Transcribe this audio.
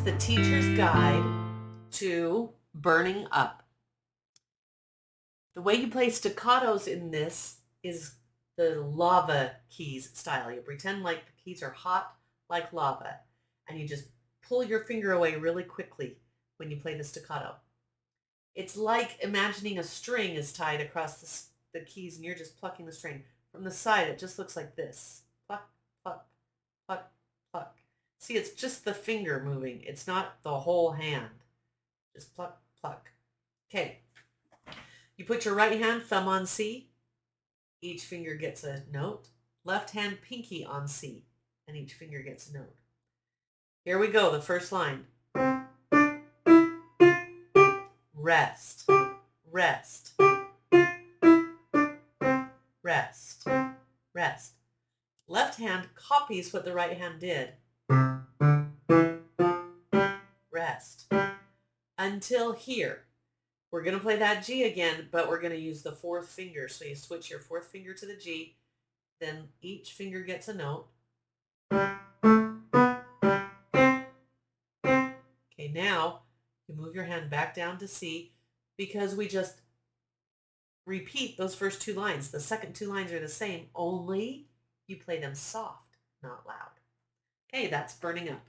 the teacher's guide to burning up. The way you play staccatos in this is the lava keys style. You pretend like the keys are hot like lava, and you just pull your finger away really quickly when you play the staccato. It's like imagining a string is tied across the keys and you're just plucking the string. From the side, it just looks like this. Pluck, pluck, pluck, pluck. See, it's just the finger moving. It's not the whole hand. Just pluck, pluck. Okay. You put your right hand thumb on C. Each finger gets a note. Left hand pinky on C, and each finger gets a note. Here we go, the first line. Rest, rest, rest, rest. Left hand copies what the right hand did. Rest. Until here. We're going to play that G again, but we're going to use the fourth finger. So you switch your fourth finger to the G, then each finger gets a note. Okay, now you move your hand back down to C because we just repeat those first two lines. The second two lines are the same, only you play them soft, not loud. Okay, that's burning up.